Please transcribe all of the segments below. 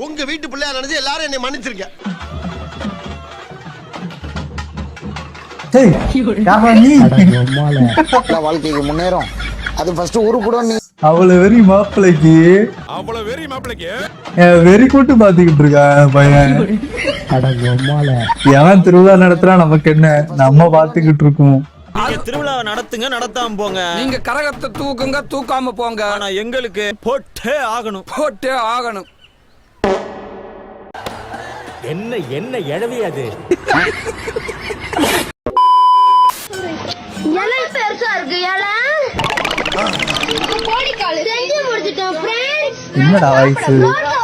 உங்க வீட்டு பிள்ளையா நினைச்சு எல்லாரும் என்னை மன்னிச்சிருக்கேன். வாழ்க்கைக்கு முன்னேறும். அது ஃபர்ஸ்ட் ஊரு கூட நீ அவ்வளவு வெறி மாப்பிளைக்கு வெறி கூட்டு பாத்துக்கிட்டு இருக்கான் பையன். எவன் திருவிழா நடத்துறா நமக்கு என்ன, நம்ம பாத்துக்கிட்டு இருக்கோம். திருவிழாவை நடத்துங்க, நடத்தாம போங்க. நீங்க கரகத்தை தூக்குங்க, தூக்காம போங்க. ஆனா எங்களுக்கு போட்டே ஆகணும், போட்டே ஆகணும். என்ன என்ன எழவி அது? இலை பெருசா இருக்கு. இலை கோடிக்கால் செஞ்சு முடிச்சிட்டோம் ஃப்ரெண்ட்ஸ். என்னடா வயசு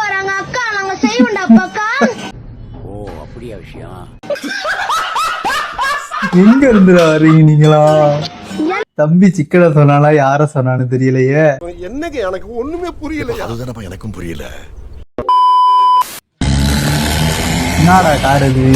வராங்க அக்கா, நாங்க செய்வோம்டா அக்கா. ஓ அப்படியா விஷயம்? எங்க இருந்துடா வரீங்க நீங்களா? தம்பி சிக்கன சொன்னாலா யார சொன்னான்னு தெரியலையே. என்னங்க எனக்கு ஒண்ணுமே புரியல. அதுதானப்பா எனக்கும் புரியல. என்னடா கார் இது?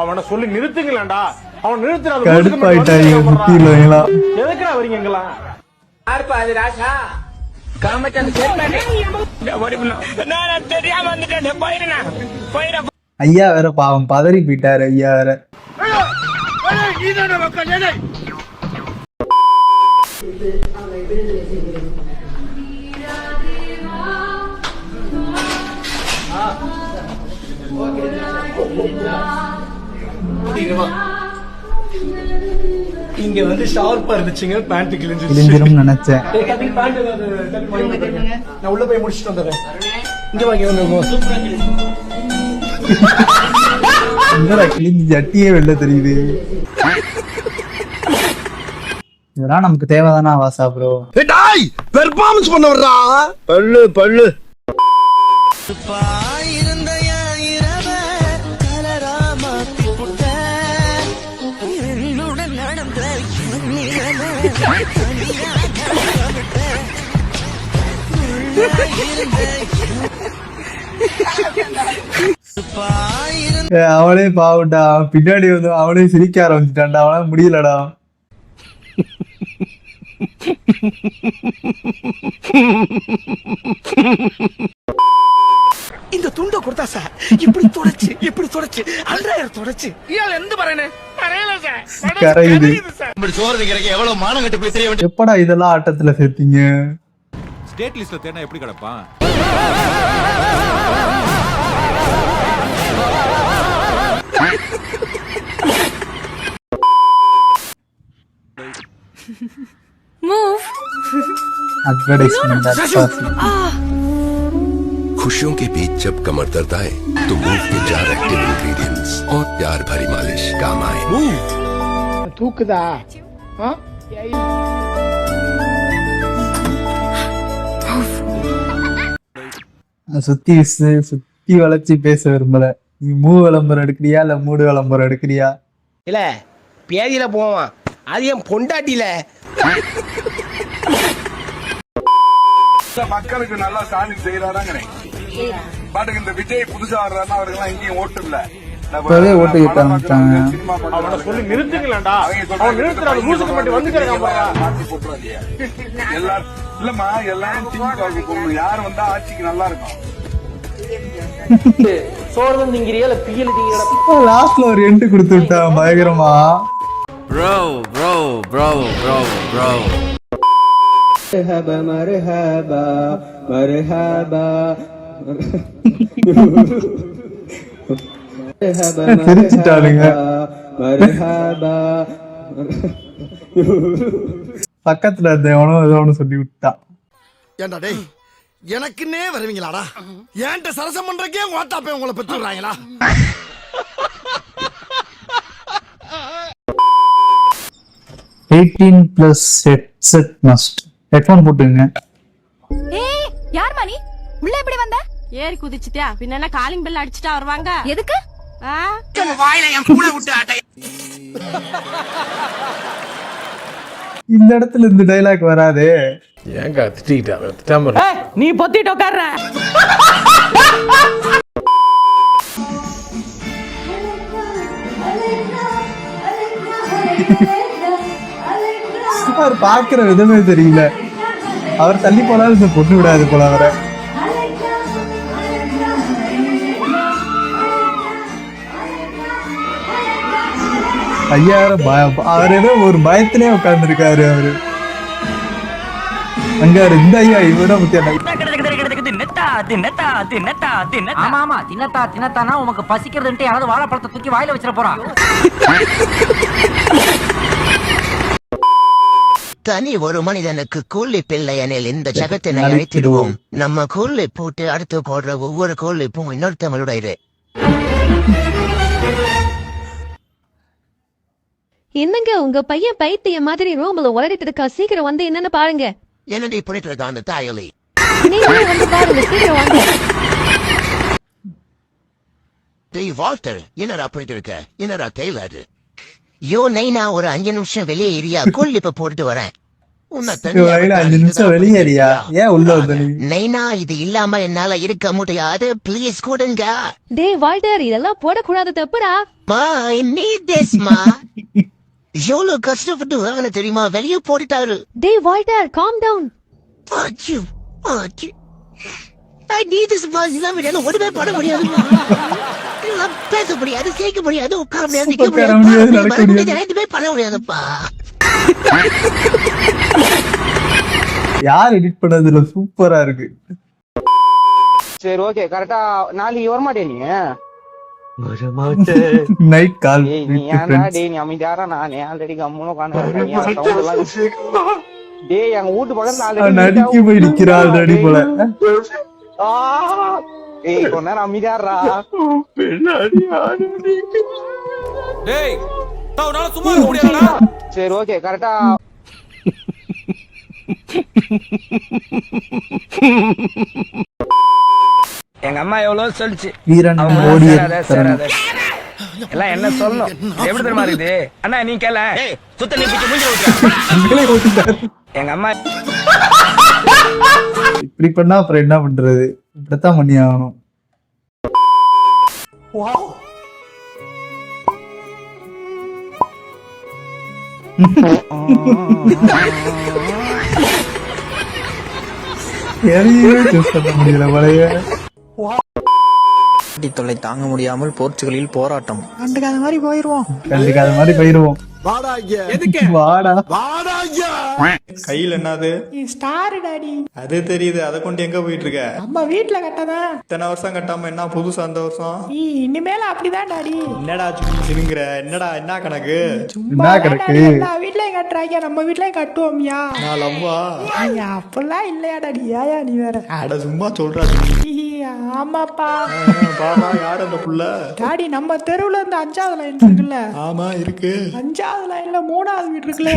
அவனை சொல்லி நிறுத்துங்களா? அவன் நிறுத்துறான். கடுப்பாயிட்டாங்க சுத்தி இல்லைங்களா? எதுக்குடா வரீங்களா? ஐயா வேற பாவம் பதறி போயிட்டாரு. ஐயா வேற இங்க வந்து ஷார்ப்பா இருந்துச்சுங்க, பேண்ட் கிழிஞ்சிரும் நினைச்சேன். நான் உள்ள போய் முடிச்சுட்டு வந்துடுறேன். இங்க வாங்க. என்னடா கிழிஞ்சு ஜட்டியே வெளில தெரியுது. இதெல்லாம் நமக்கு தேவைதானா வாசா ப்ரோ? டேய் பெர்ஃபார்மன்ஸ் பண்ண வர்றா. பல்லு பல்லு அவனே பாவட்டா, பின்னாடி வந்து அவனே சிரிக்க ஆரம்பிச்சுட்டான்டா. அவனால முடியலடா. இந்த துண்டை கொடுத்தா சார் இப்படி தொடச்சு அன்றாயிரம் தொடச்சு இயால எந்த பரனே கரையுது. இப்படி சோறு வைக்கிறக்கு எவ்வளவு மானம் கட்டு போய் தெரிய. எப்படா இதெல்லாம் ஆட்டத்துல சேர்த்தீங்க? ஸ்டேட் லிஸ்ட்ல தேனா எப்படி கிடப்பான்? மூவ் एडवर्टाइजमेंट खुशियों के बीच जब कमर दर्द आए तो मूव के 4 एक्टिव इंग्रेडिएंट्स और प्यार भरी मालिश काम आए। தூக்குதா? சுத்தி வளைச்சு பேச விரும்பல. நீ மூ விளம்பரம் எடுக்கிறியா இல்ல மூடு விளம்பரம் எடுக்கிறியா? இல்ல பேதியில போவான், அது என் பொண்டாட்டில. மக்களுக்கு நல்லா சாமி செய்யறாங்க. பாட்டுக்கு இந்த விஜய் புதுசா வர்றாருன்னா அவருக்கு எங்கேயும் ஓட்டு இல்ல. இப்பவே ஓட்டு கேட்க ஆரம்பிச்சாங்க. அவனை சொல்லி நிறுத்துங்களா? அவன் நிறுத்துறான். மூசுக்கு மட்டும் வந்துக்கிறாங்க. எல்லாரும் இல்லம்மா, எல்லாரும் திமுக போகணும். யார் வந்தா ஆட்சிக்கு நல்லா இருக்கும். சோறு திங்கிறியா இல்ல பியல் திங்கிற? லாஸ்ட்ல ஒரு எண்ட் கொடுத்து விட்டான் பயங்கரமா. Bro bro bro bro bro மர்ஹபா மர்ஹபா மர்ஹபா சிரிச்சிட்டானுங்க. பக்கத்துல இருந்த எவனோ ஏதோ ஒண்ணு சொல்லி விட்டான். ஏண்டா டேய் எனக்குன்னே வருவீங்களாடா? ஏன்ட்ட சரசம் பண்றக்கே ஓட்டாப்பே உங்களை பெற்றுறாங்களா? 18+ headset must. ஹெட்போன் போட்டுங்க. ஏய் யார் மணி உள்ள எப்படி வந்த? ஏறி குதிச்சிட்டியா? பின்ன காலிங் பெல் அடிச்சிட்டா வருவாங்க. எதுக்கு? வாயில என் கூட விட்டு ஆட்டை. இந்த இடத்துல இந்த டைலாக் வராதே. ஏங்க திட்டிட்டா? நீ பொத்திட்டு உட்கார்ற. அவர் பாக்குற விதமே தெரியல. அவர் தள்ளி போனாலும் இந்த பொண்ணு விடாது போல அவரை. ஐயாயிரம் அவர் ஏதோ ஒரு பயத்திலே உட்கார்ந்து இருக்காரு அவரு. அங்க இந்த ஐயா இவர முக்கியம். ஆமா ஆமா தின்னத்தானா உனக்கு பசிக்கிறதுன்ட்டு யாராவது வாழைப்பழத்தை தூக்கி வாயில வச்சிட போறான். தனி ஒரு மனிதனுக்கு கூலி பிள்ளை எனில் இந்த ஜகத்தினை அழைத்திடுவோம். நம்ம கூலி போட்டு அடுத்து போடுற ஒவ்வொரு கூலிப்பும் இன்னொருத்தவங்களுடைய. என்னங்க உங்க பையன் பைத்திய மாதிரி ரூம்ல உளறிட்டு இருக்கா, சீக்கிரம் வந்து என்னன்னு பாருங்க. என்னடி பண்ணிட்டு இருக்க அந்த தாயலி? நீங்களே வந்து பாருங்க, சீக்கிரம் வாங்க. டேய் வால்டர், என்னடா பண்ணிட்டு இருக்க? என்னடா டெய்லர்? யோ நைனா, ஒரு 5 நிமிஷம் வெளியே ஏரியா கூலிப்ப போட்டு வரேன். 5 நிமிஷம் வெளியேறியா? ஏன் உள்ள வந்து நைனா, இது இல்லாம என்னால இருக்க முடியாது, ப்ளீஸ் கொடுங்க. டேய் வால்டர், இதெல்லாம் போடக்கூடாது, தப்புடா. மா, I need this மா. எவ்வளவு கஷ்டப்பட்டு வாங்கின தெரியுமா? வெளியே போட்டுட்டாரு. டேய் Walter, calm down. I need this மா. இல்லாம என்னால ஒண்ணுமே பண்ண முடியாது. பேச முடியாது, கேட்க முடியாது, உட்கார முடியாது, நிக்க முடியாது, எதுவுமே பண்ண முடியாதுப்பா. யார் எடிட் பண்ணதுல சூப்பரா இருக்கு. சரி ஓகே, கரெக்டா நாளைக்கு வர மாட்டே நீ? நைட் கால். நீ ஏன்டா டேய், நீ அமைதியாரா? நான் ஆல்ரெடி கம்முனு உட்கார்ந்து. டேய் எங்க வீட்டு பக்கத்துல ஆல்ரெடி நடிக்க போய் நிக்கிறாள் நடி போல. ஏய் கொஞ்ச நேரம் அமைதியாரா. டேய் தவனால சும்மா இருக்க முடியாதுடா. சரி ஓகே, கரெக்டா எங்க அம்மா எவ்வளவு சொல்லிச்சு, வீரன் ஓடி எல்லாம் என்ன சொல்லணும், எப்படி தெரியுமா இருக்குது? அண்ணா நீ கேள சுத்த நீ மூஞ்சி. எங்க அம்மா இப்படி பண்ணா அப்புறம் என்ன பண்றது? இப்படித்தான் பண்ணி ஆகணும். முடியல பழைய தொல்லை தாங்க முடியாமல் போர்ச்சுகலில் போராட்டம். கண்டுக்காத மாதிரி போயிருவோம். வாடா கையில என்னது? Star daddy. அது தெரியுது. அதை கொண்டு எங்க போயிட்டு இருக்க? அம்மா வீட்ல கட்டதா. இத்தனை வருஷம் கட்டாம என்ன புதுசா அந்த வருஷம்? இனிமேல அப்படிதான் டாடி. என்னடா சிரிங்கிற? என்னடா என்ன கணக்கு? என்ன கணக்கு? எல்லா வீட்லயும் கட்டுறாங்க, நம்ம வீட்லயும் கட்டுவோம்யா. நான் லவ்வா? அப்பெல்லாம் இல்லையா டாடி? ஏயா நீ வேற? அட சும்மா சொல்றா. ஆமாப்பா. பாபா யார் அந்த புள்ள? டாடி நம்ம தெருவுல இருந்து 5வது லைன் இருக்குல்ல? ஆமா இருக்கு. 5வது லைன்ல 3வது வீடு இருக்குல்ல?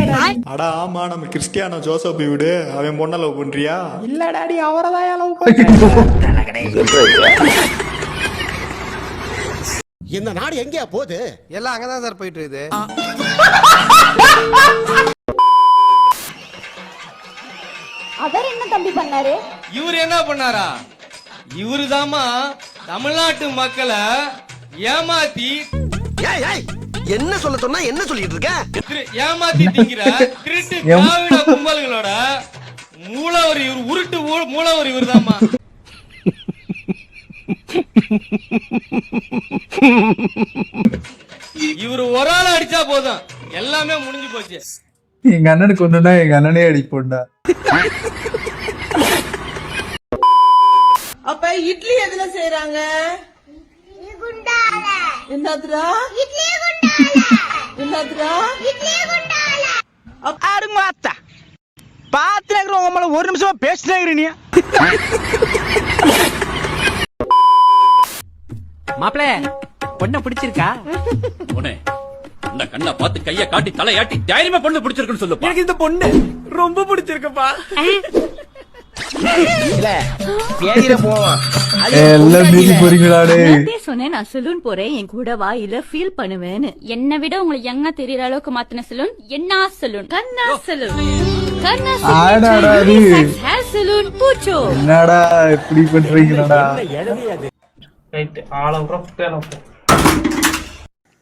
அட ஆமா, நம்ம கிறிஸ்டியானோ ஜோசப் வீடு. அவன் பொண்ண லவ் பண்றியா? இல்ல டாடி, அவரதான் லவ் பண்றேன். இந்த நாடு எங்கயா போகுது? எல்லாம் அங்கதான் சார் போயிட்டு இருக்குது. அவர் என்ன தம்பி பண்ணாரு? இவரு என்ன பண்ணாரா? இவருதாமா தமிழ்நாட்டு மக்களை ஏமாத்தி என்ன சொல்ல சொன்னா என்ன சொல்லிட்டு இருக்க? ஏமாத்தி திங்கிற திருட்டு திராவிட கும்பல்களோட மூலவர் இவர், உருட்டு மூலவர் இவருதாமா. இவரு ஒரு ஆள் அடிச்சா போதும், எல்லாமே முடிஞ்சு போச்சு. எங்க அண்ணனுக்கு ஒண்ணுன்னா எங்க அண்ணனே அடிப்போண்டா. அப்ப இட்லி எதுல செய்றாங்க? என்னதுடா? என்னதுடா? ஆடுங்க அத்தா பாத்துறேன் உங்கள ஒரு நிமிஷமா பேசினே நீ. மாப்ள பொண்ண பிடிச்சிருக்கா? பொண்ணே இந்த கண்ணை பார்த்து கைய காட்டி தலையாட்டி தைரியமா பொண்ணு பிடிச்சிருக்குன்னு சொல்லுப்பா. எனக்கு இந்த பொண்ணு ரொம்ப பிடிச்சிருக்குப்பா. இல்ல பேதில போவோம். எல்லாம் மீறி போறீங்களாடே. சொன்னேன் நான் சலூன் போறேன், என் கூட வா, இல்ல ஃபீல் பண்ணுவேன்னு. என்னை விட உங்களுக்கு யங்கா தெரியற அளவுக்கு மாத்தின சலூன் என்ன சலூன்? கண்ணா சலூன். கண்ணா சலூன். ஹேர் சலூன் பூச்சோ. என்னடா இப்படி பண்றீங்கடா?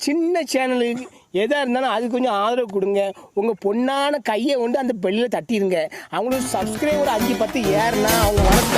சின்ன சேனலுக்கு எதா இருந்தாலும் அது கொஞ்சம் ஆதரவு கொடுங்க. உங்க பொண்ணான கையை கொண்டு அந்த பெல்லில் தட்டிடுங்க. அவங்களுக்கு சப்ஸ்கிரைபர் 5-10 ஏறுனா அவங்க மனசு